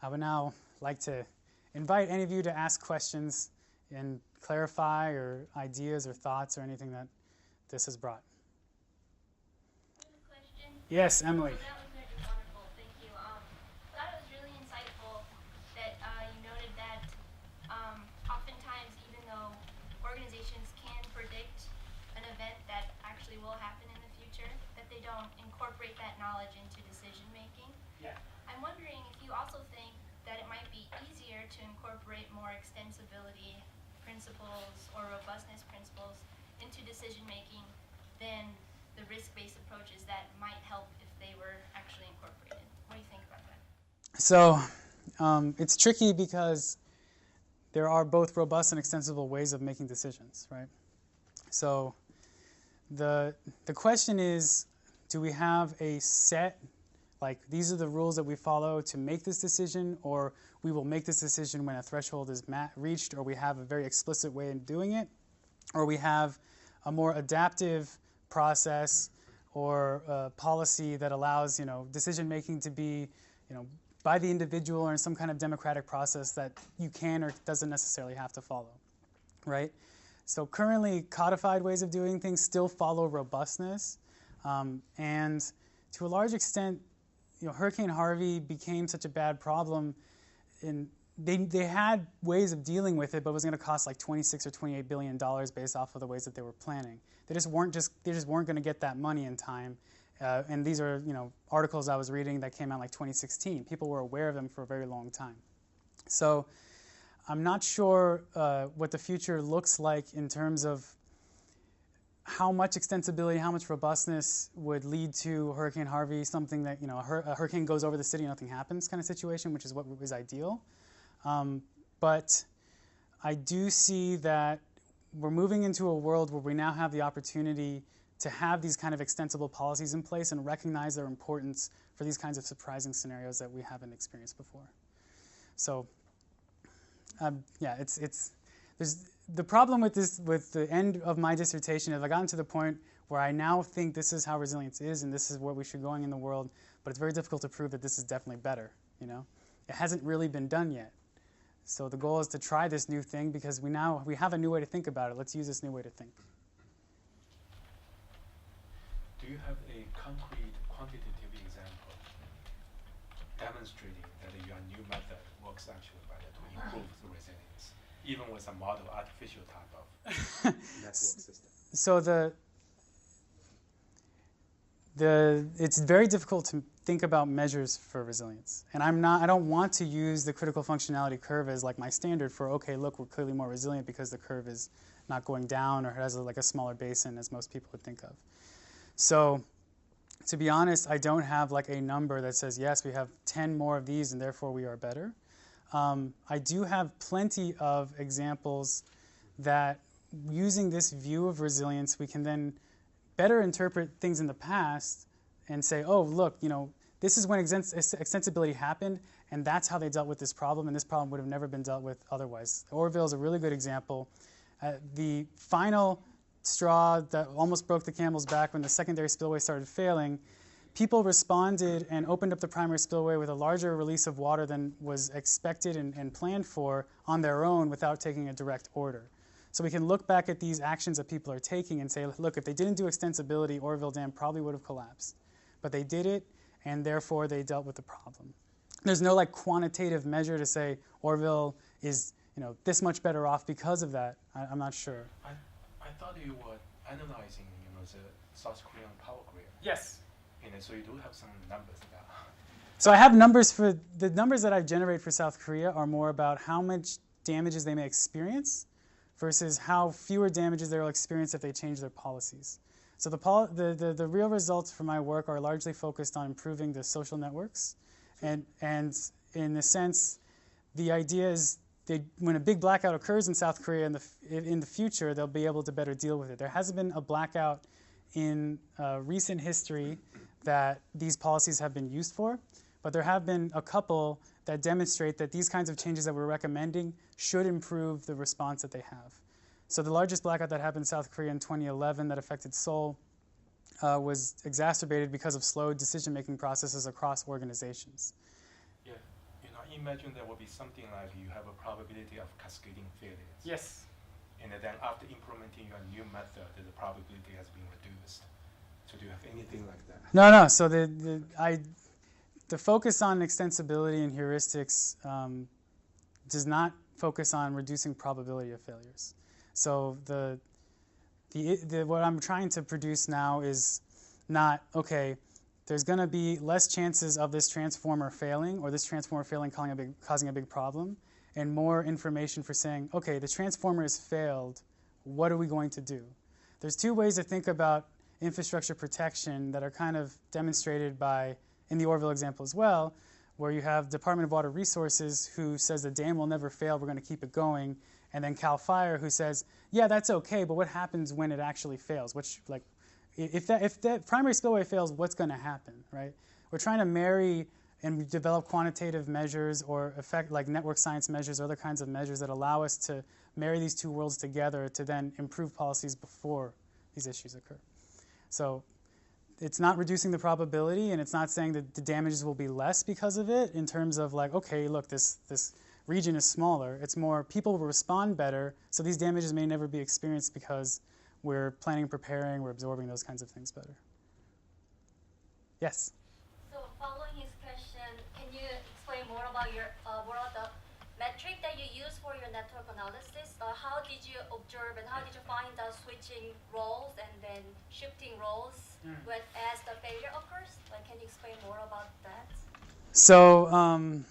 I would now like to invite any of you to ask questions and clarify or ideas or thoughts or anything that this has brought. I have a question. Yes, Emily. So that was wonderful. Thank you. I thought it was really insightful that you noted that oftentimes, even though organizations can predict an event that actually will happen in the future, that they don't incorporate that knowledge into decision making. Yeah. I'm wondering if you also think that it might be easier to incorporate more extensibility principles or robustness principles into decision making than the risk-based approaches that might help if they were actually incorporated. What do you think about that? So it's tricky because there are both robust and extensible ways of making decisions, right? So the question is, do we have a set, like these are the rules that we follow to make this decision, or we will make this decision when a threshold is reached, or we have a very explicit way of doing it, or we have a more adaptive process or policy that allows, decision making to be, by the individual or in some kind of democratic process that you can or doesn't necessarily have to follow, right? So currently, codified ways of doing things still follow robustness, and to a large extent, Hurricane Harvey became such a bad problem, and they had ways of dealing with it, but it was going to cost like $26 or $28 billion based off of the ways that they were planning. They just weren't going to get that money in time. And these are articles I was reading that came out like 2016. People were aware of them for a very long time. So I'm not sure what the future looks like in terms of how much extensibility, how much robustness would lead to Hurricane Harvey, something that a hurricane goes over the city and nothing happens kind of situation, which is what was ideal. But I do see that we're moving into a world where we now have the opportunity to have these kind of extensible policies in place and recognize their importance for these kinds of surprising scenarios that we haven't experienced before. So, there's the problem with this, with the end of my dissertation, is I've gotten to the point where I now think this is how resilience is and this is where we should go in the world, but it's very difficult to prove that this is definitely better, It hasn't really been done yet. So the goal is to try this new thing because we have a new way to think about it. Let's use this new way to think. Do you have a concrete quantitative example demonstrating that your new method works actually better to improve the resilience, even with a model artificial type of network system? So it's very difficult to think about measures for resilience. And I don't want to use the critical functionality curve as like my standard for, okay, look, we're clearly more resilient because the curve is not going down or has like a smaller basin as most people would think of. So to be honest, I don't have like a number that says, yes, we have 10 more of these and therefore we are better. I do have plenty of examples that using this view of resilience, we can then better interpret things in the past and say, oh, look, this is when extensibility happened, and that's how they dealt with this problem, and this problem would have never been dealt with otherwise. Oroville is a really good example. The final straw that almost broke the camel's back when the secondary spillway started failing, people responded and opened up the primary spillway with a larger release of water than was expected and planned for on their own without taking a direct order. So we can look back at these actions that people are taking and say, look, if they didn't do extensibility, Oroville Dam probably would have collapsed. But they did it, and therefore they dealt with the problem. There's no like quantitative measure to say Oroville is this much better off because of that. I'm not sure. I thought you were analyzing the South Korean power grid. Yes. So you do have some numbers there. So I have numbers for the numbers that I generate for South Korea are more about how much damages they may experience versus how fewer damages they will experience if they change their policies. So the real results for my work are largely focused on improving the social networks, and in a sense, the idea is when a big blackout occurs in South Korea in the future, they'll be able to better deal with it. There hasn't been a blackout in recent history that these policies have been used for, but there have been a couple that demonstrate that these kinds of changes that we're recommending should improve the response that they have. So the largest blackout that happened in South Korea in 2011 that affected Seoul was exacerbated because of slow decision-making processes across organizations. Yeah, imagine there will be something like you have a probability of cascading failures. Yes. And then after implementing your new method, the probability has been reduced. So do you have anything like that? No. So the focus on extensibility and heuristics does not focus on reducing probability of failures. So what I'm trying to produce now is not, okay, there's going to be less chances of this transformer failing or this transformer failing causing a big problem, and more information for saying, okay, the transformer has failed, what are we going to do? There's two ways to think about infrastructure protection that are kind of demonstrated in the Orville example as well, where you have Department of Water Resources who says the dam will never fail, we're going to keep it going, and then CAL FIRE who says, yeah, that's okay, but what happens when it actually fails? If that primary spillway fails, what's going to happen, right? We're trying to marry and develop quantitative measures or like network science measures or other kinds of measures that allow us to marry these two worlds together to then improve policies before these issues occur. So it's not reducing the probability, and it's not saying that the damages will be less because of it in terms of like, okay, look, this region is smaller. It's more people will respond better, so these damages may never be experienced because we're planning and preparing, we're absorbing those kinds of things better. Yes? So following his question, can you explain more about the metric that you use for your network analysis? How did you observe and how did you find out switching roles and then shifting roles as the failure occurs? Can you explain more about that? So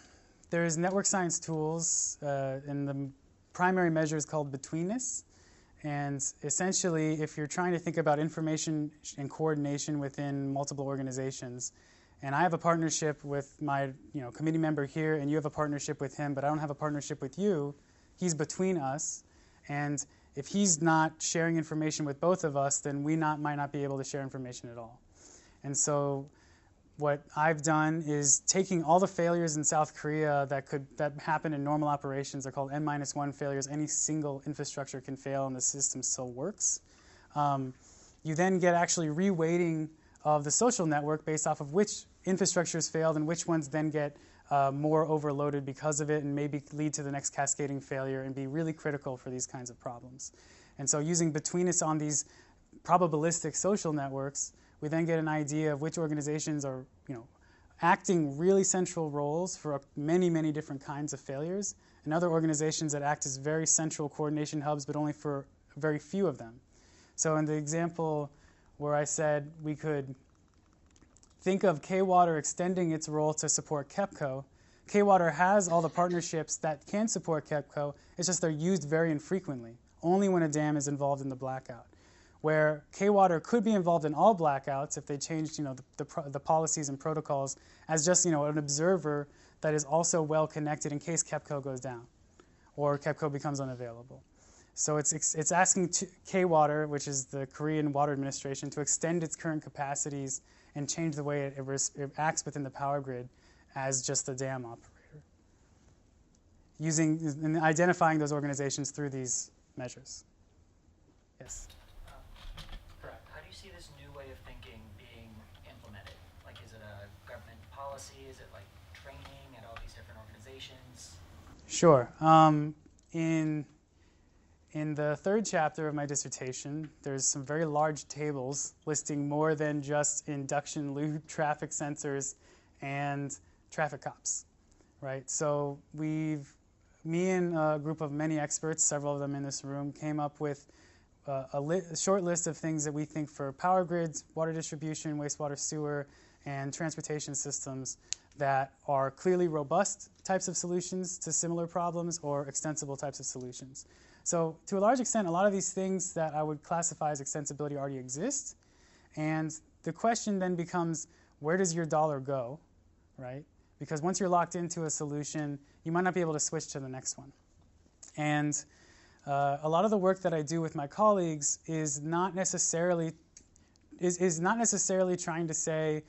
there's network science tools, and the primary measure is called betweenness. And essentially, if you're trying to think about information and coordination within multiple organizations, and I have a partnership with my committee member here, and you have a partnership with him, but I don't have a partnership with you, he's between us. And if he's not sharing information with both of us, then we might not be able to share information at all. And so what I've done is taking all the failures in South Korea that happen in normal operations. They're called N-1 failures. Any single infrastructure can fail and the system still works. You then get actually reweighting of the social network based off of which infrastructures failed and which ones then get more overloaded because of it and maybe lead to the next cascading failure and be really critical for these kinds of problems. And so using betweenness on these probabilistic social networks, we then get an idea of which organizations are acting really central roles for many, many different kinds of failures, and other organizations that act as very central coordination hubs, but only for very few of them. So in the example where I said we could think of K-Water extending its role to support KEPCO, K-Water has all the partnerships that can support KEPCO, it's just they're used very infrequently, only when a dam is involved in the blackout. Where K-Water could be involved in all blackouts if they changed the policies and protocols as just an observer that is also well connected in case KEPCO goes down or KEPCO becomes unavailable. So it's asking K-Water, which is the Korean Water Administration, to extend its current capacities and change the way it acts within the power grid as just a dam operator, using and identifying those organizations through these measures. Yes? How do you see this new way of thinking being implemented? Like, is it a government policy? Is it like training at all these different organizations? Sure. In the third chapter of my dissertation, there's some very large tables listing more than just induction loop, traffic sensors, and traffic cops, right? So me and a group of many experts, several of them in this room, came up with a short list of things that we think for power grids, water distribution, wastewater, sewer, and transportation systems that are clearly robust types of solutions to similar problems or extensible types of solutions. So to a large extent, a lot of these things that I would classify as extensibility already exist. And the question then becomes, where does your dollar go, right? Because once you're locked into a solution, you might not be able to switch to the next one. And a lot of the work that I do with my colleagues is not necessarily trying to say,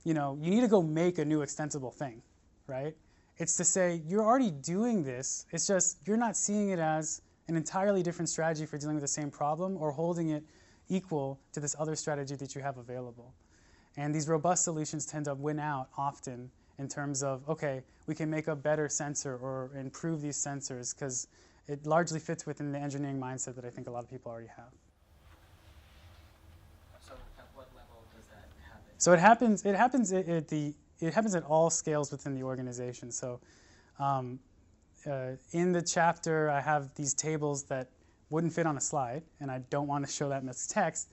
you need to go make a new extensible thing, right? It's to say, you're already doing this, it's just you're not seeing it as an entirely different strategy for dealing with the same problem or holding it equal to this other strategy that you have available. And these robust solutions tend to win out often, in terms of, okay, we can make a better sensor or improve these sensors, because it largely fits within the engineering mindset that I think a lot of people already have. So at what level does that happen? So it happens at all scales within the organization. So in the chapter, I have these tables that wouldn't fit on a slide, and I don't want to show that as text,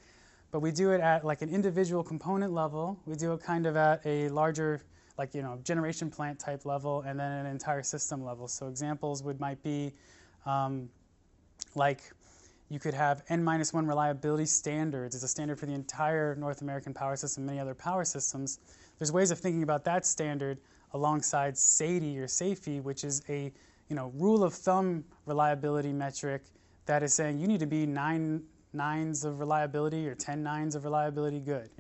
but we do it at like an individual component level. We do it kind of at a larger, like, generation plant type level, and then an entire system level. So examples might be like you could have N-1 reliability standards as a standard for the entire North American power system, many other power systems. There's ways of thinking about that standard alongside SAIDI or SAFE, which is a rule of thumb reliability metric that is saying you need to be 9 nines of reliability or 10 nines of reliability good.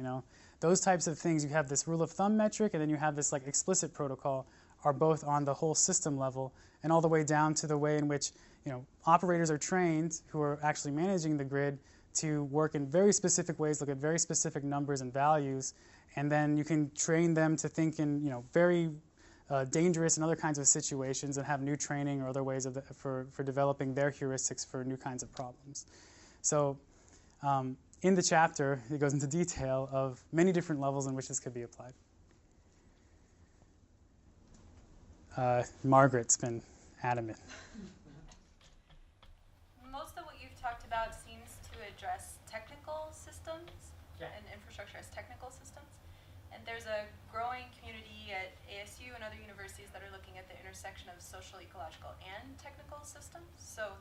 Those types of things. You have this rule of thumb metric, and then you have this like explicit protocol, are both on the whole system level, and all the way down to the way in which operators are trained who are actually managing the grid to work in very specific ways, look at very specific numbers and values, and then you can train them to think in very dangerous and other kinds of situations, and have new training or other ways for developing their heuristics for new kinds of problems. So in the chapter, it goes into detail of many different levels in which this could be applied. Margaret's been adamant. Most of what you've talked about seems to address technical systems and infrastructure as technical systems. And there's a growing community at ASU and other universities that are looking at the intersection of social, ecological, and technical systems. So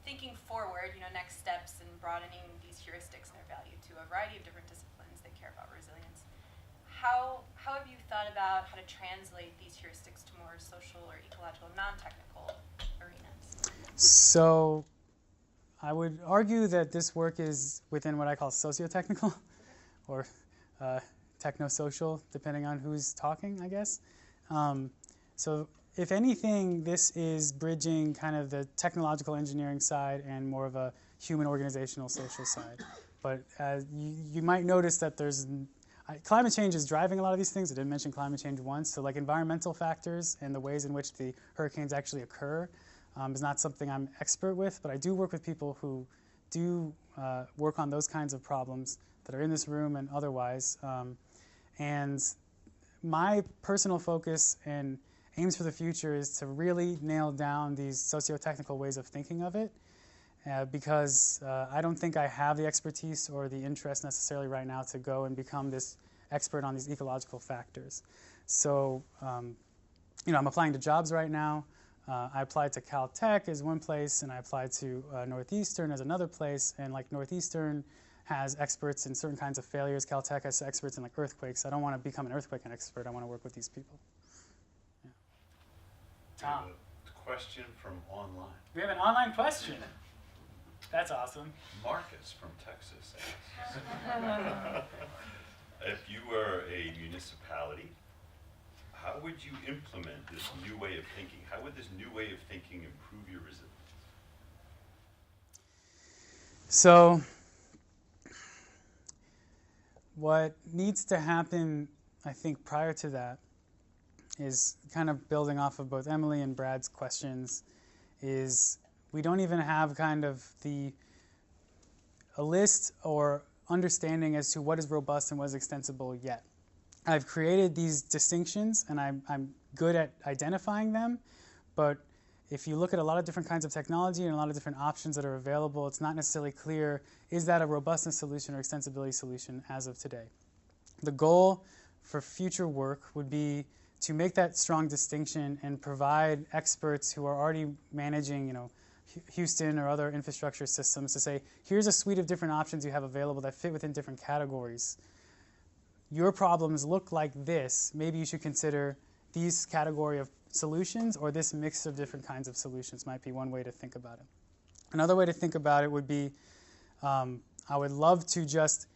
thinking forward, next steps in broadening these heuristics and their value to a variety of different disciplines that care about resilience. How have you thought about how to translate these heuristics to more social or ecological, non-technical arenas? So I would argue that this work is within what I call socio-technical or techno-social, depending on who's talking, I guess. So if anything, this is bridging kind of the technological engineering side and more of a human organizational social side. But you might notice that climate change is driving a lot of these things. I didn't mention climate change once. So like environmental factors and the ways in which the hurricanes actually occur is not something I'm expert with, but I do work with people who do work on those kinds of problems that are in this room and otherwise. And my personal focus and aims for the future is to really nail down these socio-technical ways of thinking of it, because I don't think I have the expertise or the interest necessarily right now to go and become this expert on these ecological factors. So, I'm applying to jobs right now. I applied to Caltech as one place, and I applied to Northeastern as another place. And like Northeastern has experts in certain kinds of failures. Caltech has experts in like earthquakes. I don't want to become an earthquake expert. I want to work with these people. Yeah. Tom. A question from online. We have an online question. That's awesome. Marcus from Texas asks, if you were a municipality, how would you implement this new way of thinking? How would this new way of thinking improve your resilience? So what needs to happen, I think, prior to that is kind of building off of both Emily and Brad's questions, is we don't even have kind of a list or understanding as to what is robust and what is extensible yet. I've created these distinctions, and I'm good at identifying them, but if you look at a lot of different kinds of technology and a lot of different options that are available, it's not necessarily clear, is that a robustness solution or extensibility solution as of today? The goal for future work would be to make that strong distinction and provide experts who are already managing, Houston or other infrastructure systems to say, here's a suite of different options you have available that fit within different categories. Your problems look like this. Maybe you should consider these category of solutions, or this mix of different kinds of solutions might be one way to think about it. Another way to think about it would be, I would love to just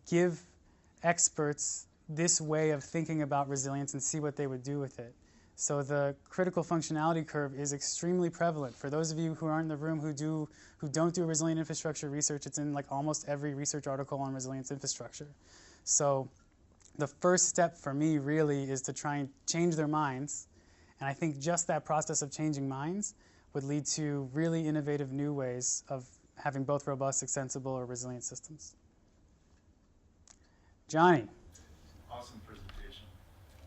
give experts this way of thinking about resilience and see what they would do with it. So the critical functionality curve is extremely prevalent. For those of you who aren't in the room who don't do resilient infrastructure research, it's in like almost every research article on resilience infrastructure. So the first step for me really is to try and change their minds. And I think just that process of changing minds would lead to really innovative new ways of having both robust, extensible, or resilient systems. Johnny. Awesome presentation.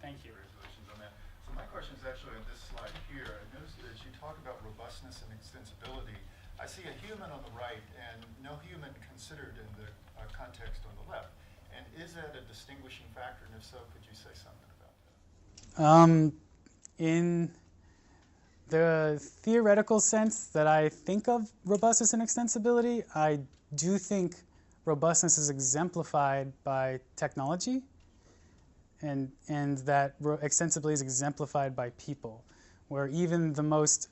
Thank you. Congratulations on that. So my question is actually on this slide here. I noticed that as you talk about robustness and extensibility, I see a human on the right and no human considered in the context on the left. And is that a distinguishing factor? And if so, could you say something about that? In the theoretical sense that I think of robustness and extensibility, I do think robustness is exemplified by technology, and that extensibility is exemplified by people, where even the most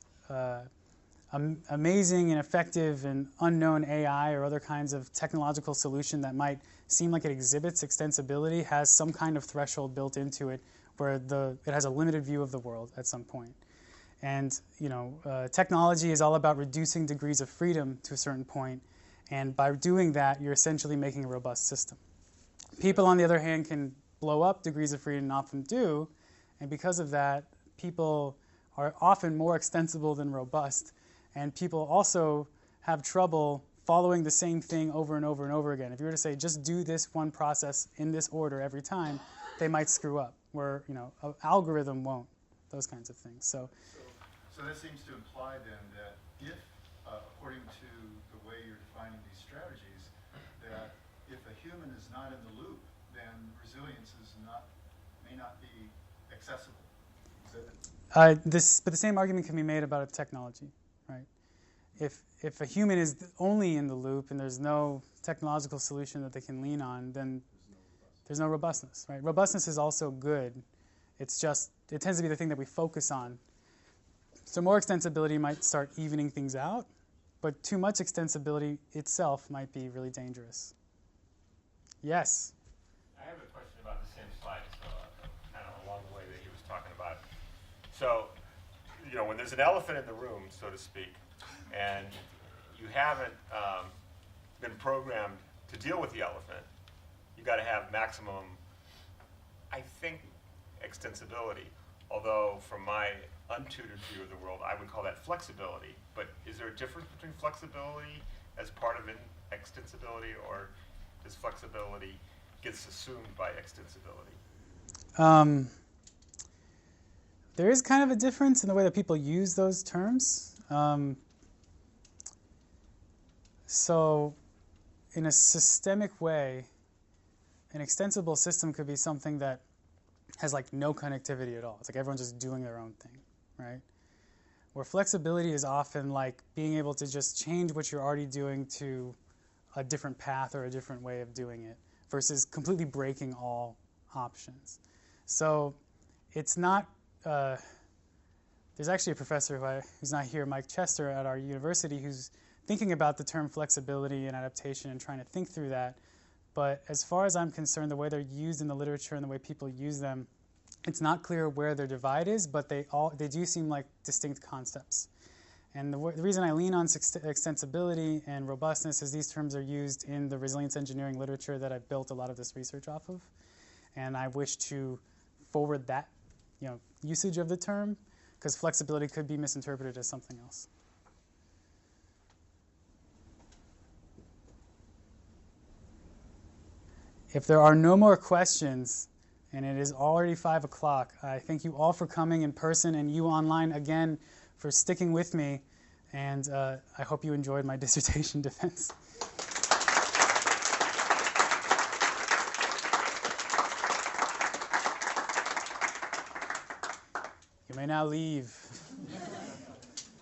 amazing and effective and unknown AI or other kinds of technological solution that might seem like it exhibits extensibility has some kind of threshold built into it where it has a limited view of the world at some point. And technology is all about reducing degrees of freedom to a certain point, and by doing that, you're essentially making a robust system. People, on the other hand, can blow up degrees of freedom, and often do, and because of that, people are often more extensible than robust, and people also have trouble following the same thing over and over and over again. If you were to say, just do this one process in this order every time, they might screw up, where an algorithm won't, those kinds of things. So that seems to imply then that if, according to the way you're defining these strategies, that if a human is not in the loop, then resilience may not be accessible. But the same argument can be made about a technology, right? If a human is only in the loop and there's no technological solution that they can lean on, then there's no robustness, right? Robustness is also good. It's just, it tends to be the thing that we focus on. So more extensibility might start evening things out, but too much extensibility itself might be really dangerous. Yes? I have a question about the same slide, so kind of along the way that he was talking about. So, when there's an elephant in the room, so to speak, and you haven't been programmed to deal with the elephant, you got to have maximum, I think, extensibility. Although from my untutored view of the world, I would call that flexibility. But is there a difference between flexibility as part of extensibility, or does flexibility get assumed by extensibility? There is kind of a difference in the way that people use those terms. So in a systemic way, an extensible system could be something that has like no connectivity at all. It's like everyone's just doing their own thing, right? Where flexibility is often like being able to just change what you're already doing to a different path or a different way of doing it versus completely breaking all options. So it's not, there's actually a professor who's not here, Mike Chester at our university, who's thinking about the term flexibility and adaptation and trying to think through that. But as far as I'm concerned, the way they're used in the literature and the way people use them, it's not clear where their divide is, but they do seem like distinct concepts. And the reason I lean on extensibility and robustness is these terms are used in the resilience engineering literature that I've built a lot of this research off of. And I wish to forward that usage of the term, because flexibility could be misinterpreted as something else. If there are no more questions, and it is already 5 o'clock, I thank you all for coming in person and you online again for sticking with me, and I hope you enjoyed my dissertation defense. You may now leave.